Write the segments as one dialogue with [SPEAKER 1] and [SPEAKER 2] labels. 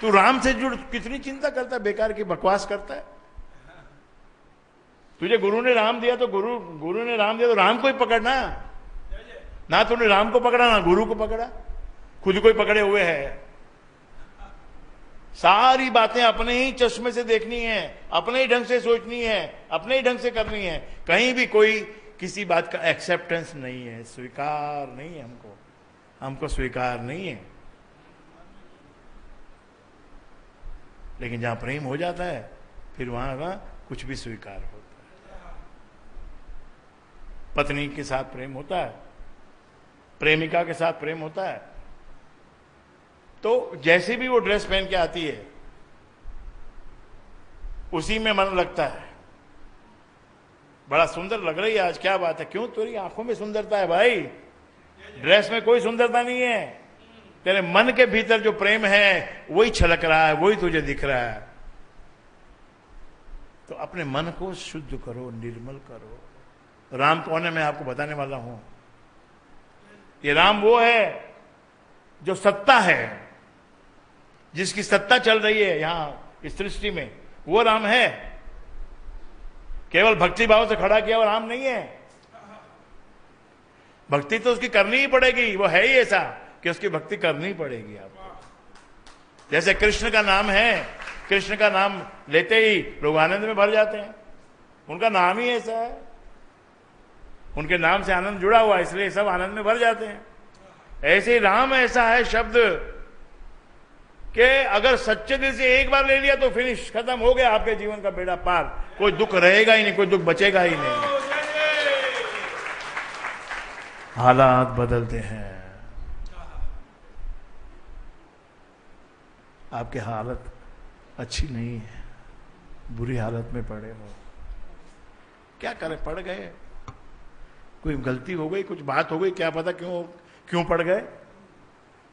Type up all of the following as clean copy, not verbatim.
[SPEAKER 1] तू राम से जुड़, कितनी चिंता करता है, बेकार की बकवास करता है। तुझे गुरु ने राम दिया तो गुरु ने राम दिया तो राम को ही पकड़ना, ना तूने राम को पकड़ा ना गुरु को पकड़ा, खुद को ही पकड़े हुए है। सारी बातें अपने ही चश्मे से देखनी है, अपने ही ढंग से सोचनी है, अपने ही ढंग से करनी है। कहीं भी कोई किसी बात का एक्सेप्टेंस नहीं है, स्वीकार नहीं है, हमको स्वीकार नहीं है। लेकिन जहां प्रेम हो जाता है फिर वहां का कुछ भी स्वीकार होता है। पत्नी के साथ प्रेम होता है, प्रेमिका के साथ प्रेम होता है, तो जैसे भी वो ड्रेस पहन के आती है उसी में मन लगता है। बड़ा सुंदर लग रही है आज, क्या बात है, क्यों? तेरी आंखों में सुंदरता है भाई, ड्रेस में कोई सुंदरता नहीं है। तेरे मन के भीतर जो प्रेम है वही छलक रहा है, वही तुझे दिख रहा है। तो अपने मन को शुद्ध करो, निर्मल करो। राम कौन है मैं आपको बताने वाला हूं। ये राम वो है जो सत्ता है, जिसकी सत्ता चल रही है यहां इस सृष्टि में, वो राम है। केवल भक्ति भाव से खड़ा किया वो राम नहीं है। भक्ति तो उसकी करनी ही पड़ेगी, वो है ही ऐसा कि उसकी भक्ति करनी पड़ेगी आपको। जैसे कृष्ण का नाम है, कृष्ण का नाम लेते ही लोग आनंद में भर जाते हैं, उनका नाम ही ऐसा है, उनके नाम से आनंद जुड़ा हुआ है, इसलिए सब आनंद में भर जाते हैं। ऐसे ही राम ऐसा है शब्द कि अगर सच्चे दिल से एक बार ले लिया तो फिनिश, खत्म हो गया आपके जीवन का बेड़ा पार। कोई दुख रहेगा ही नहीं, कोई दुख बचेगा ही नहीं। हालात बदलते हैं, आपकी हालत अच्छी नहीं है, बुरी हालत में पड़े हो, क्या करें, पड़ गए, कोई गलती हो गई, कुछ बात हो गई, क्या पता क्यों पड़ गए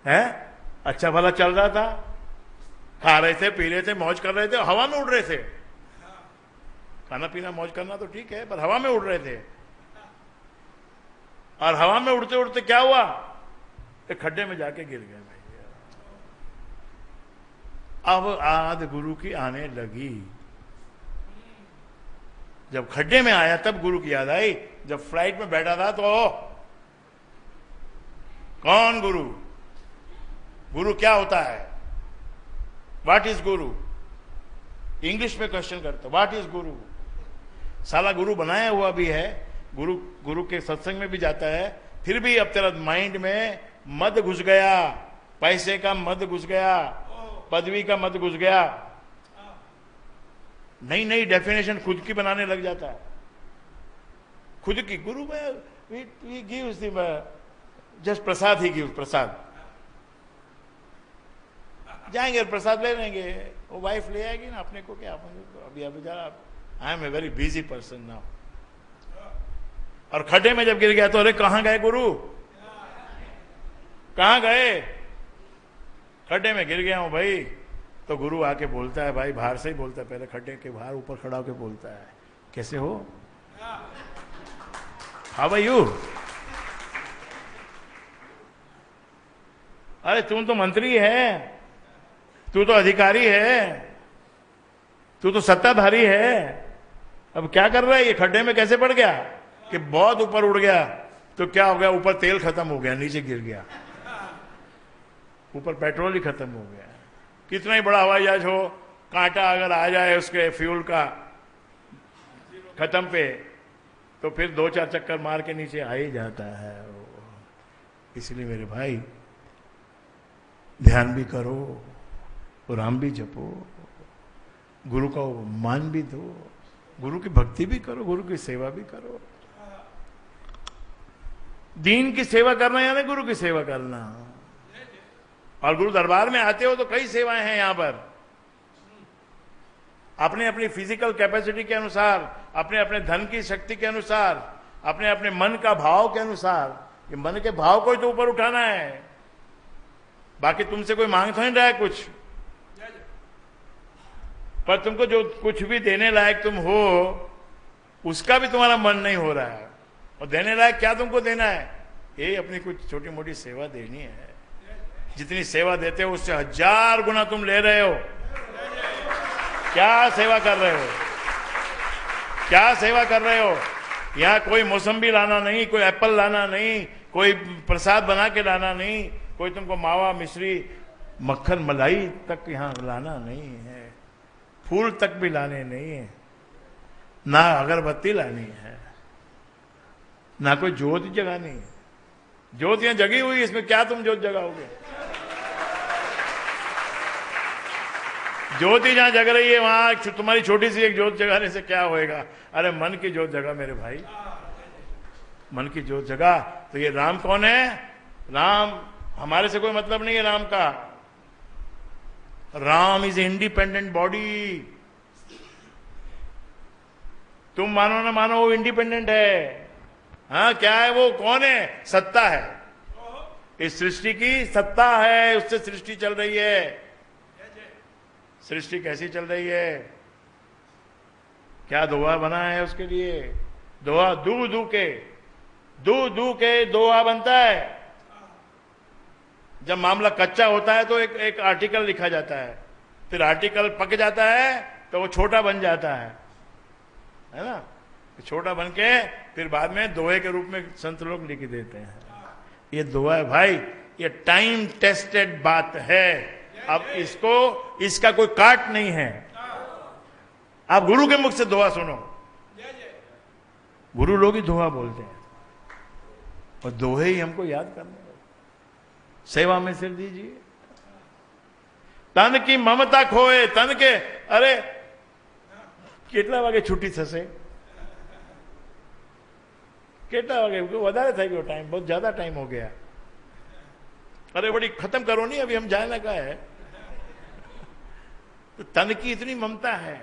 [SPEAKER 1] हैं। अच्छा भला चल रहा था, खा रहे थे, पी रहे थे, मौज कर रहे थे, हवा में उड़ रहे थे। खाना पीना मौज करना तो ठीक है, पर हवा में उड़ रहे थे। और हवा में उड़ते उड़ते क्या हुआ, एक खड्डे में जाके गिर गए भैया। अब आद गुरु की आने लगी। जब खड्डे में आया तब गुरु की याद आई। जब फ्लाइट में बैठा था तो कौन गुरु, गुरु क्या होता है, व्हाट इज गुरु, इंग्लिश में क्वेश्चन करते, व्हाट इज गुरु। साला गुरु बनाया हुआ भी है, गुरु के सत्संग में भी जाता है, फिर भी अब तेरा माइंड में मद घुस गया, पैसे का मद घुस गया, पदवी का मद घुस गया, नई नई डेफिनेशन खुद की बनाने लग जाता है। खुद की गुरु में वी गिव्स जस्ट प्रसाद ही गिव्स, प्रसाद जाएंगे प्रसाद ले लेंगे, वो वाइफ ले आएगी ना अपने को, क्या अभी अभी जरा I am a very busy person now. और खड्डे में जब गिर गया तो अरे कहां गए गुरु, कहां गए, खड्डे में गिर गया हूं भाई। तो गुरु आके बोलता है, भाई बाहर से ही बोलता है, पहले खड्डे के बाहर ऊपर खड़ा होकर बोलता है, कैसे हो, हाउ आर यू। अरे तुम तो मंत्री है, तू तो अधिकारी है, तू तो सत्ताधारी है, अब क्या कर रहा है, ये खड्डे में कैसे पड़ गया, कि बहुत ऊपर उड़ गया तो क्या हो गया, ऊपर तेल खत्म हो गया, नीचे गिर गया, ऊपर पेट्रोल ही खत्म हो गया। कितना ही बड़ा हवाई जहाज हो, कांटा अगर आ जाए उसके फ्यूल का खत्म पे, तो फिर 2-4 चक्कर मार के नीचे आ ही जाता है। इसलिए मेरे भाई ध्यान भी करो, राम भी जपो, गुरु का मान भी दो, गुरु की भक्ति भी करो, गुरु की सेवा भी करो। दीन की सेवा करना यानी गुरु की सेवा करना। और गुरु दरबार में आते हो तो कई सेवाएं हैं यहां पर, अपने अपनी फिजिकल कैपेसिटी के अनुसार, अपने अपने धन की शक्ति के अनुसार, अपने अपने मन का भाव के अनुसार। ये मन के भाव को ही तो ऊपर उठाना है, बाकी तुमसे कोई मांग तो नहीं रहा है कुछ, पर तुमको जो कुछ भी देने लायक तुम हो उसका भी तुम्हारा मन नहीं हो रहा है। और देने लायक क्या तुमको देना है, ये अपनी कुछ छोटी मोटी सेवा देनी है, जितनी सेवा देते हो उससे 1000 गुना तुम ले रहे हो। क्या सेवा कर रहे हो, क्या सेवा कर रहे हो? यहाँ कोई मौसम्बी लाना नहीं, कोई एप्पल लाना नहीं, कोई प्रसाद बना के लाना नहीं, कोई तुमको मावा मिश्री मक्खन मलाई तक यहाँ लाना नहीं है, फूल तक भी लाने नहीं है, ना अगरबत्ती लानी है, ना कोई ज्योत जगानी है। ज्योत यहाँ जगी हुई, इसमें क्या तुम ज्योत जगाओगे? ज्योति जहां जग रही है वहां तुम्हारी छोटी सी एक ज्योत जगाने से क्या होएगा? अरे मन की ज्योत जगा मेरे भाई, मन की ज्योत जगा। तो ये राम कौन है? राम हमारे से कोई मतलब नहीं है राम का। Ram is independent body. तुम मानो ना मानो वो इंडिपेंडेंट है। हाँ, क्या है वो? कौन है? सत्ता है, इस सृष्टि की सत्ता है, उससे सृष्टि चल रही है। सृष्टि कैसी चल रही है? क्या दोहा बना है उसके लिए? दोहा दू दू के दोहा बनता है। जब मामला कच्चा होता है तो एक आर्टिकल लिखा जाता है, फिर आर्टिकल पक जाता है तो वो छोटा बन जाता है ना? छोटा बन के फिर बाद में दोहे के रूप में संत लोग लिख देते हैं। ये दोहा है भाई, ये टाइम टेस्टेड बात है। अब इसका कोई काट नहीं है। आप गुरु के मुख से दोहा सुनो, गुरु लोग ही दोहा बोलते हैं, और दोहे ही हमको याद करने। सेवा में सिर दीजिए। तन की ममता खोए तन के। अरे કેટલા વાગે છૂટી થશે? કેટલા વાગે? વધારે થઈ ગયો टाइम, बहुत ज्यादा टाइम हो गया। अरे बड़ी खत्म करो नहीं, अभी हम जाने लगा है। तो तन की इतनी ममता है।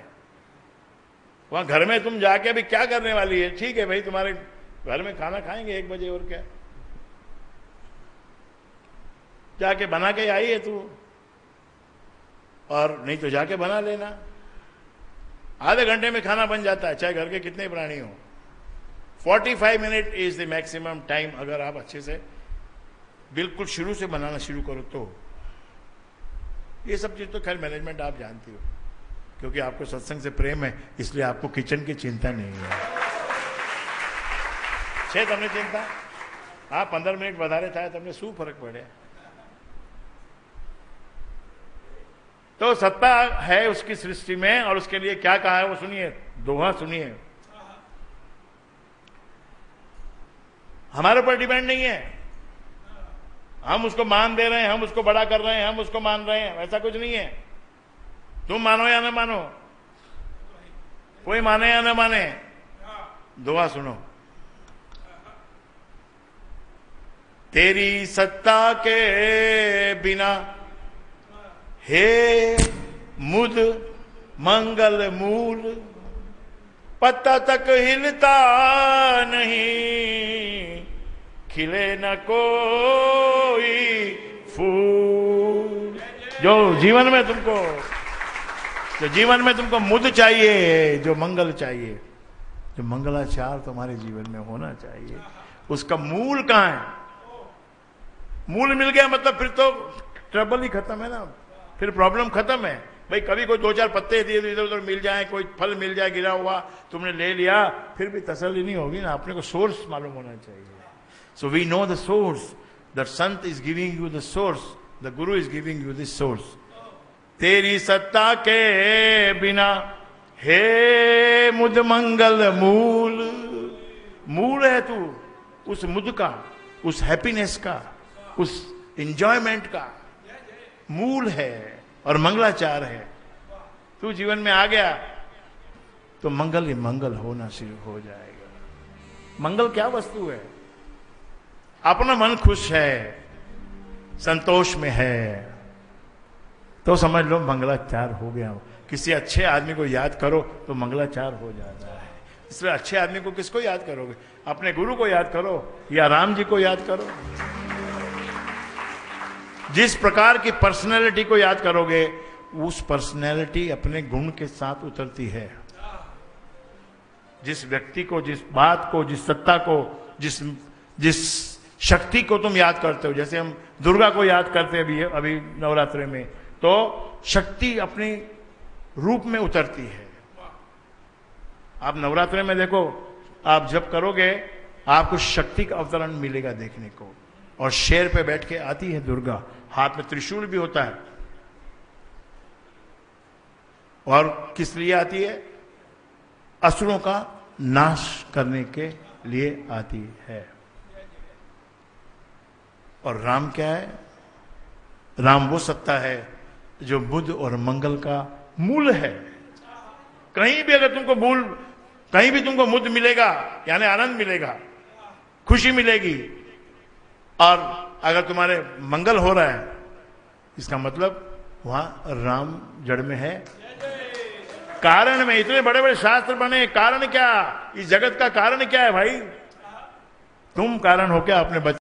[SPEAKER 1] वहां घर में तुम जाके अभी क्या करने वाली है? ठीक है भाई, तुम्हारे घर में खाना खाएंगे 1 बजे, और क्या? जाके बना के आई है तू, और नहीं तो जाके बना लेना। आधे घंटे में खाना बन जाता है, चाहे घर के कितने प्राणी हो। 45 minute is the maximum time, अगर आप अच्छे से बिल्कुल शुरू से बनाना शुरू करो तो। ये सब चीज तो खैर मैनेजमेंट आप जानती हो, क्योंकि आपको सत्संग से प्रेम है, इसलिए आपको किचन की चिंता नहीं है। છે તમને चिंता? हाँ, 15 मिनट વધારે થાય તમને શું ફરક પડે? तो सत्ता है उसकी सृष्टि में, और उसके लिए क्या कहा है वो सुनिए, दोहा सुनिए। हमारे ऊपर डिपेंड नहीं है, हम उसको मान दे रहे हैं, हम उसको बड़ा कर रहे हैं, हम उसको मान रहे हैं, ऐसा कुछ नहीं है। तुम मानो या न मानो, कोई माने या न माने, दोहा सुनो। तेरी सत्ता के बिना हे मुद मंगल मूल, पत्ता तक हिलता नहीं, खिले न कोई फूल। जो जीवन में तुमको मुद चाहिए, जो मंगल चाहिए, जो मंगलाचार तुम्हारे जीवन में होना चाहिए, उसका मूल कहां है? मूल मिल गया मतलब फिर तो ट्रबल ही खत्म है ना, फिर प्रॉब्लम खत्म है। भाई कभी कोई 2-4 पत्ते दिए इधर उधर मिल जाए, कोई फल मिल जाए गिरा हुआ, तुमने ले लिया, फिर भी तसल्ली नहीं होगी ना। अपने को सोर्स मालूम होना चाहिए। So we know the source, the sant is giving you the source, the guru is giving you this source. तेरी सत्ता के बिना हे मुद मंगल मूल, मूल है तू उस मुद का, उस हैप्पीनेस का, उस एंजॉयमेंट का मूल है और मंगलाचार है। तू जीवन में आ गया तो मंगल ही मंगल होना शुरू हो जाएगा। मंगल क्या वस्तु है? अपना मन खुश है, संतोष में है, तो समझ लो मंगलाचार हो गया। किसी अच्छे आदमी को याद करो तो मंगलाचार हो जाता है। इसलिए अच्छे आदमी को किसको याद करोगे? अपने गुरु को याद करो या राम जी को याद करो। जिस प्रकार की पर्सनैलिटी को याद करोगे, उस पर्सनैलिटी अपने गुण के साथ उतरती है। जिस व्यक्ति को, जिस बात को, जिस सत्ता को, जिस शक्ति को तुम याद करते हो, जैसे हम दुर्गा को याद करते अभी नवरात्रि में, तो शक्ति अपनी रूप में उतरती है। आप नवरात्रि में देखो, आप जब करोगे आपको शक्ति का अवतरण मिलेगा देखने को। और शेर पे बैठ के आती है दुर्गा, हाथ में त्रिशूल भी होता है। और किस लिए आती है? असुरों का नाश करने के लिए आती है। और राम क्या है? राम वो सत्ता है जो बुद्ध और मंगल का मूल है। कहीं भी अगर तुमको मूल, कहीं भी तुमको मुद्द मिलेगा, यानी आनंद मिलेगा, खुशी मिलेगी, और अगर तुम्हारे मंगल हो रहा है, इसका मतलब वहां राम जड़ में है। कारण में इतने बड़े बड़े शास्त्र बने, कारण क्या? इस जगत का कारण क्या है भाई? तुम कारण हो क्या अपने बच्चे